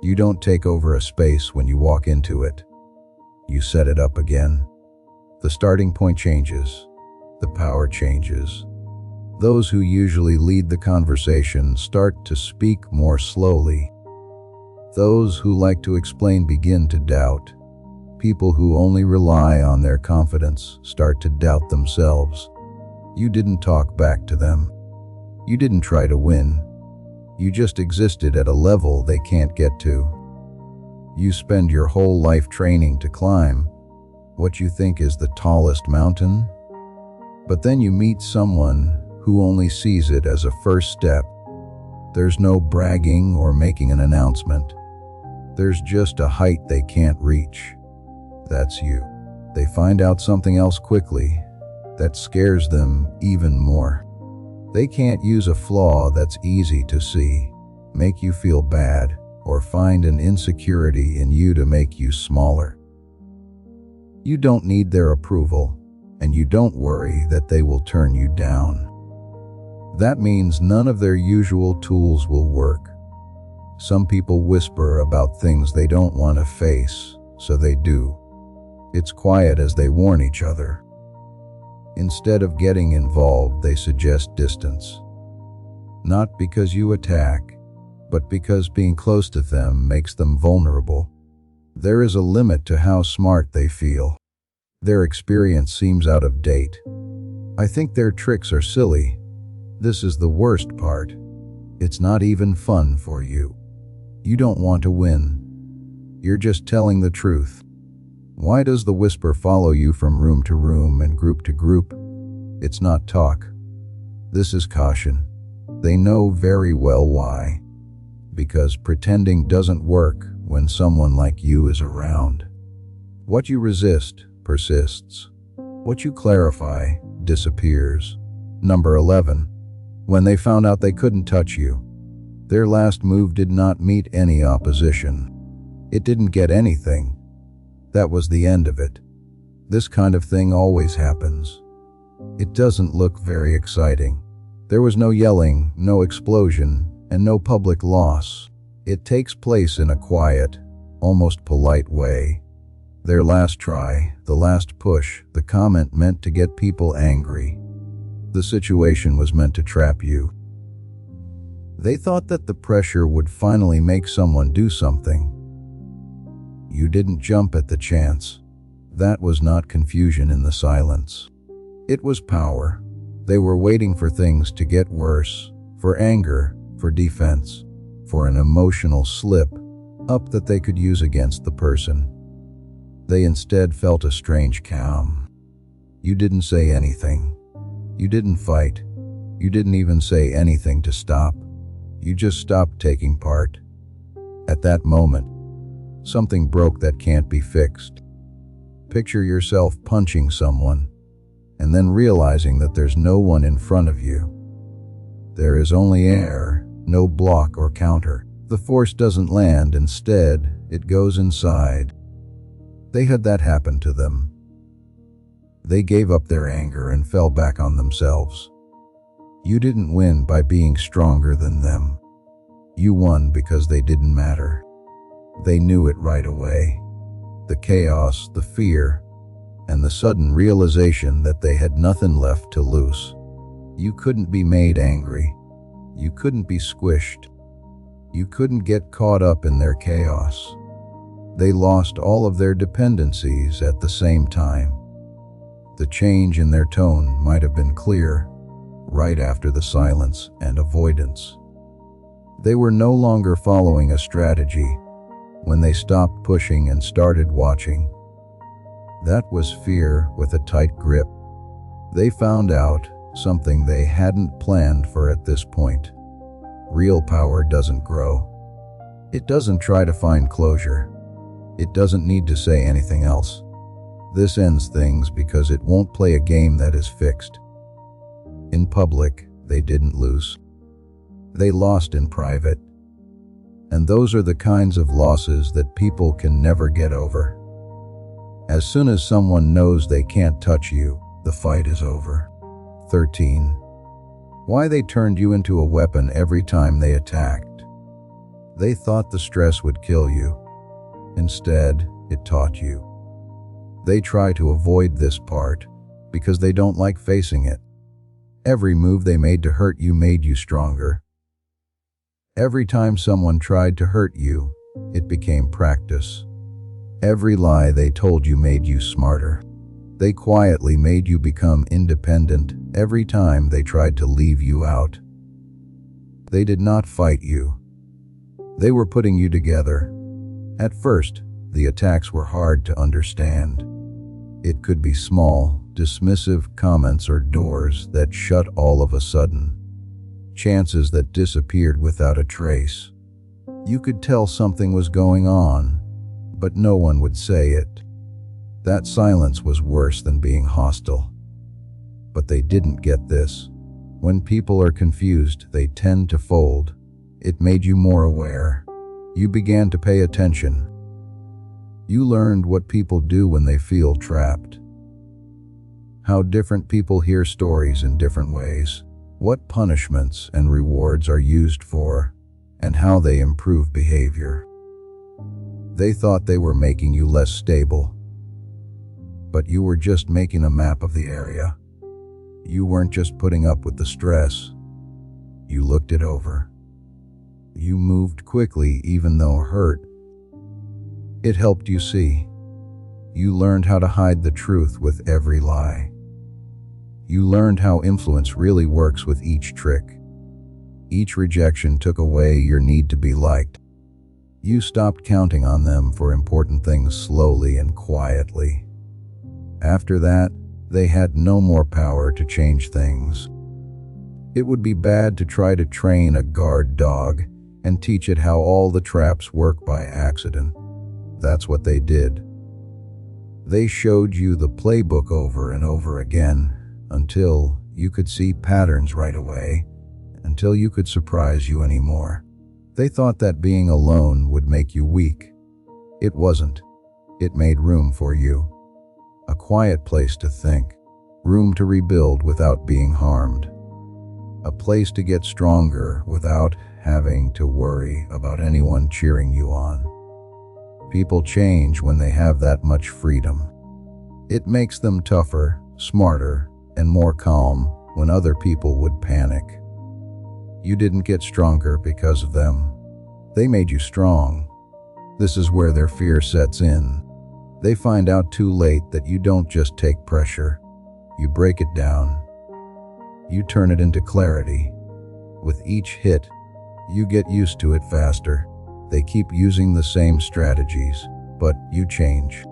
You don't take over a space when you walk into it. You set it up again. The starting point changes. The power changes. Those who usually lead the conversation start to speak more slowly. Those who like to explain begin to doubt. People who only rely on their confidence start to doubt themselves. You didn't talk back to them. You didn't try to win. You just existed at a level they can't get to. You spend your whole life training to climb what you think is the tallest mountain. But then you meet someone who only sees it as a first step. There's no bragging or making an announcement. There's just a height they can't reach. That's you. They find out something else quickly that scares them even more. They can't use a flaw that's easy to see, make you feel bad, or find an insecurity in you to make you smaller. You don't need their approval, and you don't worry that they will turn you down. That means none of their usual tools will work. Some people whisper about things they don't want to face, so they do. It's quiet as they warn each other. Instead of getting involved, they suggest distance. Not because you attack, but because being close to them makes them vulnerable. There is a limit to how smart they feel. Their experience seems out of date. I think their tricks are silly. This is the worst part. It's not even fun for you. You don't want to win. You're just telling the truth. Why does the whisper follow you from room to room and group to group? It's not talk. This is caution. They know very well why. Because pretending doesn't work when someone like you is around. What you resist persists. What you clarify disappears. Number 11. When they found out they couldn't touch you, their last move did not meet any opposition. It didn't get anything. That was the end of it. This kind of thing always happens. It doesn't look very exciting. There was no yelling, no explosion, and no public loss. It takes place in a quiet, almost polite way. Their last try, the last push, the comment meant to get people angry. The situation was meant to trap you. They thought that the pressure would finally make someone do something. You didn't jump at the chance. That was not confusion in the silence. It was power. They were waiting for things to get worse, for anger, for defense, for an emotional slip up that they could use against the person. They instead felt a strange calm. You didn't say anything. You didn't fight. You didn't even say anything to stop. You just stopped taking part. At that moment, something broke that can't be fixed. Picture yourself punching someone, and then realizing that there's no one in front of you. There is only air, no block or counter. The force doesn't land, instead, it goes inside. They had that happen to them. They gave up their anger and fell back on themselves. You didn't win by being stronger than them. You won because they didn't matter. They knew it right away. The chaos, the fear, and the sudden realization that they had nothing left to lose. You couldn't be made angry. You couldn't be squished. You couldn't get caught up in their chaos. They lost all of their dependencies at the same time. The change in their tone might have been clear right after the silence and avoidance. They were no longer following a strategy. when they stopped pushing and started watching. That was fear with a tight grip. They found out something they hadn't planned for at this point. Real power doesn't grow. It doesn't try to find closure. It doesn't need to say anything else. This ends things because it won't play a game that is fixed. In public, they didn't lose. They lost in private. And those are the kinds of losses that people can never get over. As soon as someone knows they can't touch you, the fight is over. 13. Why they turned you into a weapon every time they attacked. They thought the stress would kill you. Instead, it taught you. They try to avoid this part because they don't like facing it. Every move they made to hurt you made you stronger. Every time someone tried to hurt you, it became practice. Every lie they told you made you smarter. They quietly made you become independent every time they tried to leave you out. They did not fight you. They were putting you together. At first, the attacks were hard to understand. It could be small, dismissive comments or doors that shut all of a sudden. Chances that disappeared without a trace. You could tell something was going on, but no one would say it. That silence was worse than being hostile. But they didn't get this. When people are confused, they tend to fold. It made you more aware. You began to pay attention. You learned what people do when they feel trapped. How different people hear stories in different ways. What punishments and rewards are used for, and how they improve behavior. They thought they were making you less stable. But you were just making a map of the area. You weren't just putting up with the stress. You looked it over. You moved quickly even though hurt. It helped you see. You learned how to hide the truth with every lie. You learned how influence really works with each trick. Each rejection took away your need to be liked. You stopped counting on them for important things slowly and quietly. After that, they had no more power to change things. It would be bad to try to train a guard dog and teach it how all the traps work by accident. That's what they did. They showed you the playbook over and over again until you could see patterns right away, until you could surprise you anymore. They thought that being alone would make you weak. It wasn't. It made room for you. A quiet place to think, room to rebuild without being harmed. A place to get stronger without having to worry about anyone cheering you on. People change when they have that much freedom. It makes them tougher, smarter, and more calm when other people would panic. You didn't get stronger because of them. They made you strong. This is where their fear sets in. They find out too late that you don't just take pressure. You break it down. You turn it into clarity. With each hit, you get used to it faster. They keep using the same strategies, but you change.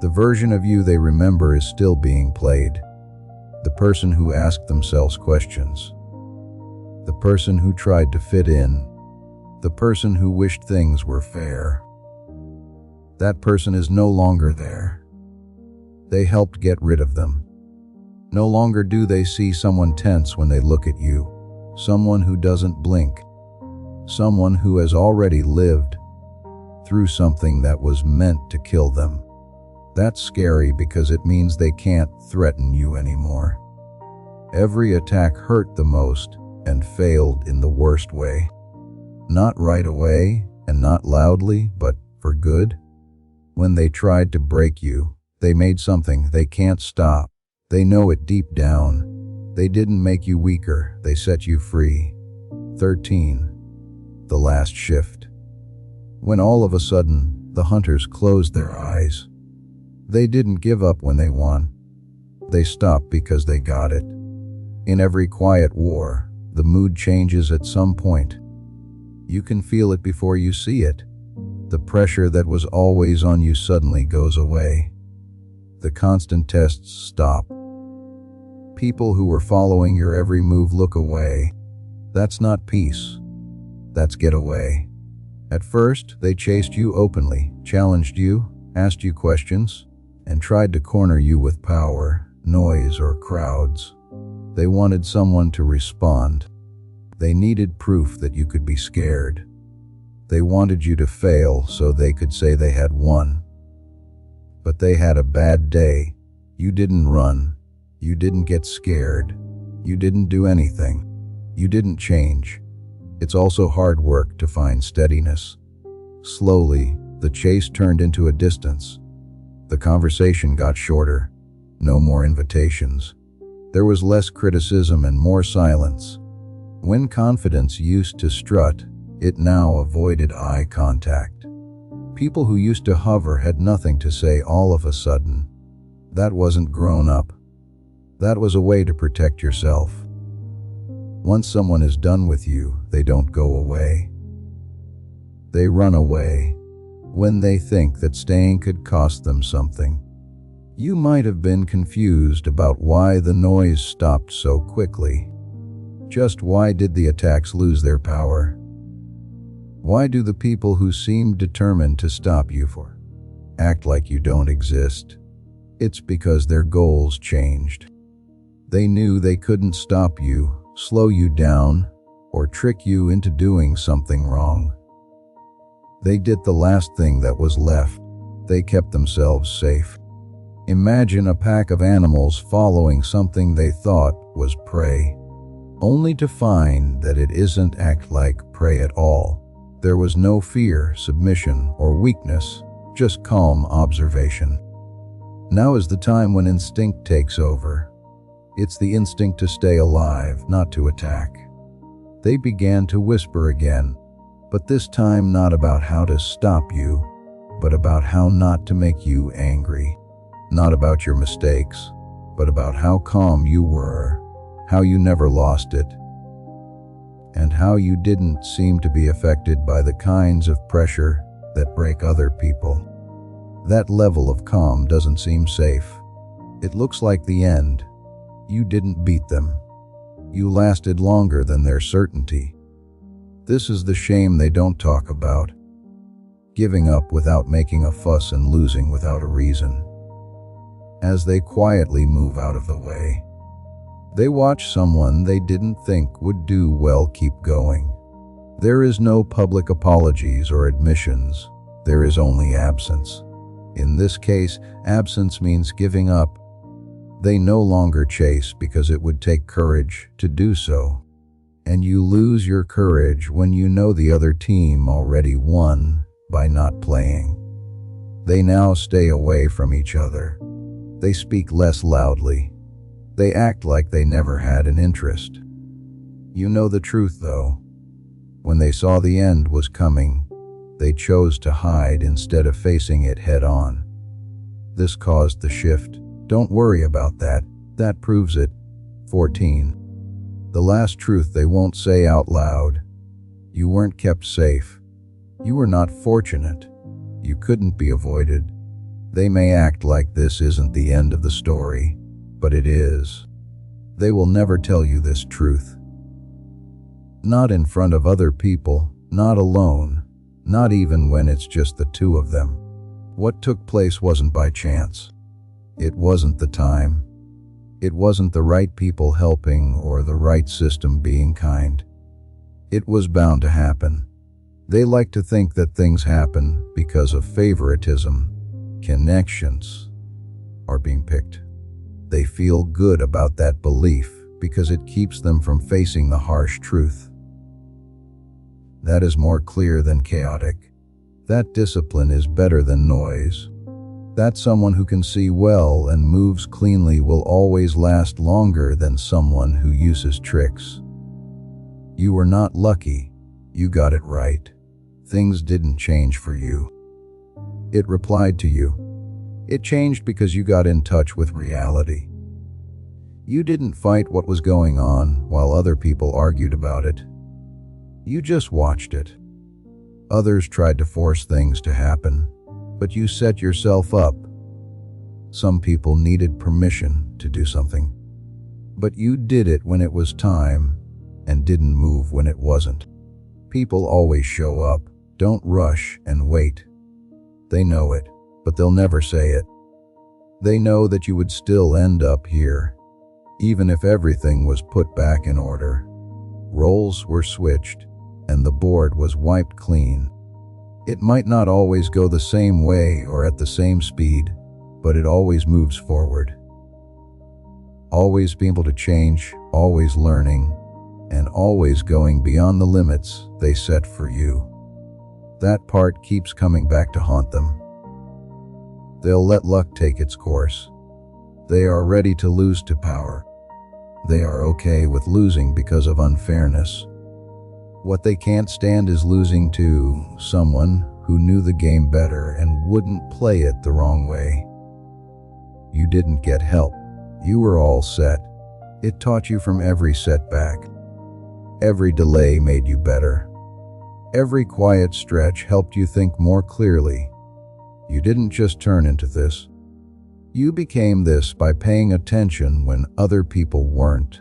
The version of you they remember is still being played. The person who asked themselves questions. The person who tried to fit in. The person who wished things were fair. That person is no longer there. They helped get rid of them. No longer do they see someone tense when they look at you. Someone who doesn't blink. Someone who has already lived through something that was meant to kill them. That's scary because it means they can't threaten you anymore. Every attack hurt the most and failed in the worst way. Not right away and not loudly, but for good. When they tried to break you, they made something they can't stop. They know it deep down. They didn't make you weaker, they set you free. 13. The last shift. When all of a sudden, the hunters closed their eyes. They didn't give up when they won. They stopped because they got it. In every quiet war, the mood changes at some point. You can feel it before you see it. The pressure that was always on you suddenly goes away. The constant tests stop. People who were following your every move look away. That's not peace. That's getaway. At first, they chased you openly, challenged you, asked you questions, and tried to corner you with power, noise, or crowds. They wanted someone to respond. They needed proof that you could be scared. They wanted you to fail so they could say they had won. But they had a bad day. You didn't run. You didn't get scared. You didn't do anything. You didn't change. It's also hard work to find steadiness. Slowly, the chase turned into a distance. The conversation got shorter. No more invitations. There was less criticism and more silence. When confidence used to strut, it now avoided eye contact. People who used to hover had nothing to say all of a sudden. That wasn't grown up. That was a way to protect yourself. Once someone is done with you, they don't go away. They run away when they think that staying could cost them something. You might have been confused about why the noise stopped so quickly. Just why did the attacks lose their power? Why do the people who seem determined to stop you act like you don't exist? It's because their goals changed. They knew they couldn't stop you, slow you down, or trick you into doing something wrong. They did the last thing that was left. They kept themselves safe. Imagine a pack of animals following something they thought was prey, only to find that it isn't act like prey at all. There was no fear, submission, or weakness, just calm observation. Now is the time when instinct takes over. It's the instinct to stay alive, not to attack. They began to whisper again, but this time not about how to stop you, but about how not to make you angry. Not about your mistakes, but about how calm you were, how you never lost it, and how you didn't seem to be affected by the kinds of pressure that break other people. That level of calm doesn't seem safe. It looks like the end. You didn't beat them. You lasted longer than their certainty. This is the shame they don't talk about. Giving up without making a fuss and losing without a reason. As they quietly move out of the way, they watch someone they didn't think would do well keep going. There is no public apologies or admissions. There is only absence. In this case, absence means giving up. They no longer chase because it would take courage to do so. And you lose your courage when you know the other team already won by not playing. They now stay away from each other. They speak less loudly. They act like they never had an interest. You know the truth, though. When they saw the end was coming, they chose to hide instead of facing it head on. This caused the shift. Don't worry about that. That proves it. 14. The last truth they won't say out loud. You weren't kept safe. You were not fortunate. You couldn't be avoided. They may act like this isn't the end of the story, but it is. They will never tell you this truth. Not in front of other people, not alone, not even when it's just the two of them. What took place wasn't by chance. It wasn't the time. It wasn't the right people helping or the right system being kind. It was bound to happen. They like to think that things happen because of favoritism, connections, or being picked. They feel good about that belief because it keeps them from facing the harsh truth. That is more clear than chaotic. That discipline is better than noise. That someone who can see well and moves cleanly will always last longer than someone who uses tricks. You were not lucky. You got it right. Things didn't change for you. It replied to you. It changed because you got in touch with reality. You didn't fight what was going on while other people argued about it. You just watched it. Others tried to force things to happen, but you set yourself up. Some people needed permission to do something, but you did it when it was time and didn't move when it wasn't. People always show up. Don't rush and wait. They know it, but they'll never say it. They know that you would still end up here, even if everything was put back in order. Roles were switched, and the board was wiped clean. It might not always go the same way or at the same speed, but it always moves forward. Always being able to change, always learning, and always going beyond the limits they set for you. That part keeps coming back to haunt them. They'll let luck take its course. They are ready to lose to power. They are okay with losing because of unfairness. What they can't stand is losing to someone who knew the game better and wouldn't play it the wrong way. You didn't get help. You were all set. It taught you from every setback. Every delay made you better. Every quiet stretch helped you think more clearly. You didn't just turn into this. You became this by paying attention when other people weren't.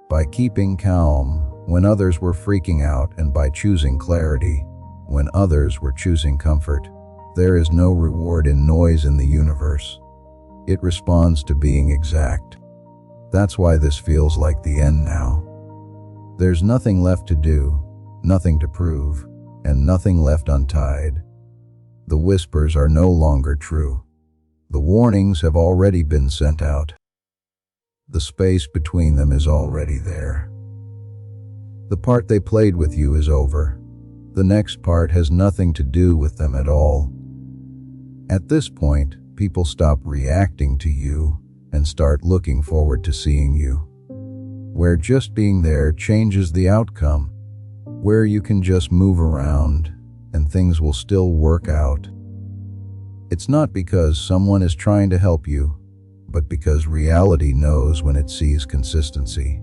By keeping calm when others were freaking out, and by choosing clarity when others were choosing comfort. There is no reward in noise in the universe. It responds to being exact. That's why this feels like the end now. There's nothing left to do, nothing to prove, and nothing left untied. The whispers are no longer true. The warnings have already been sent out. The space between them is already there. The part they played with you is over. The next part has nothing to do with them at all. At this point, people stop reacting to you and start looking forward to seeing you. Where just being there changes the outcome. Where you can just move around and things will still work out. It's not because someone is trying to help you, but because reality knows when it sees consistency.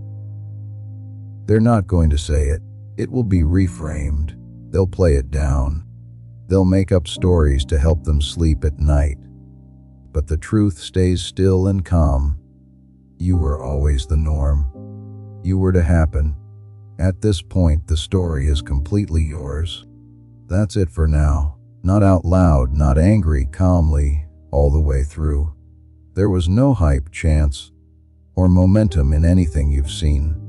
They're not going to say it. It will be reframed. They'll play it down. They'll make up stories to help them sleep at night. But the truth stays still and calm. You were always the norm. You were to happen. At this point, the story is completely yours. That's it for now. Not out loud, not angry, calmly, all the way through. There was no hype, chance, or momentum in anything you've seen.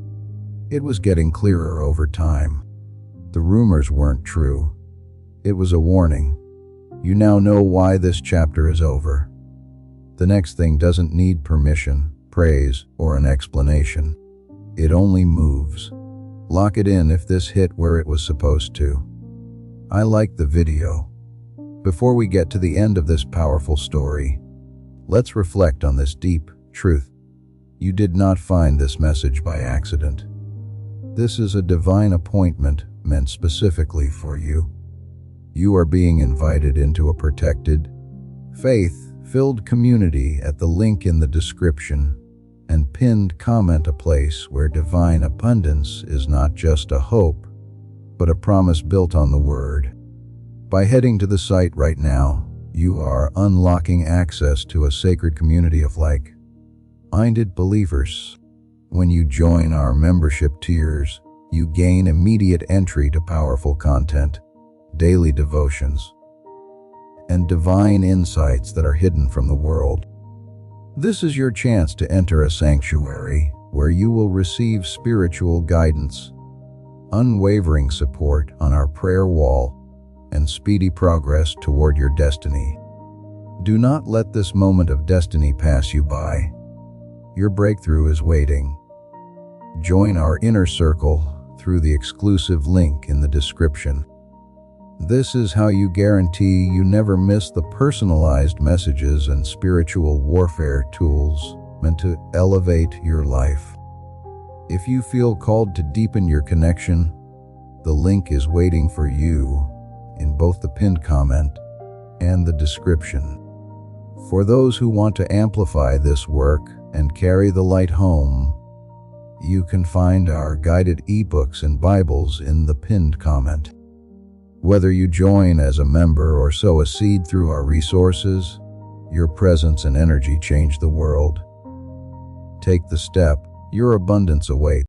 It was getting clearer over time. The rumors weren't true. It was a warning. You now know why this chapter is over. The next thing doesn't need permission, praise, or an explanation. It only moves. Lock it in if this hit where it was supposed to. I like the video. Before we get to the end of this powerful story, let's reflect on this deep truth. You did not find this message by accident. This is a divine appointment meant specifically for you. You are being invited into a protected, faith-filled community at the link in the description and pinned comment, a place where divine abundance is not just a hope, but a promise built on the Word. By heading to the site right now, you are unlocking access to a sacred community of like-minded believers. When you join our membership tiers, you gain immediate entry to powerful content, daily devotions, and divine insights that are hidden from the world. This is your chance to enter a sanctuary where you will receive spiritual guidance, unwavering support on our prayer wall, and speedy progress toward your destiny. Do not let this moment of destiny pass you by. Your breakthrough is waiting. Join our inner circle through the exclusive link in the description. This is how you guarantee you never miss the personalized messages and spiritual warfare tools meant to elevate your life. If you feel called to deepen your connection, the link is waiting for you in both the pinned comment and the description. For those who want to amplify this work and carry the light home, you can find our guided ebooks and Bibles in the pinned comment. Whether you join as a member or sow a seed through our resources, your presence and energy change the world. Take the step, your abundance awaits.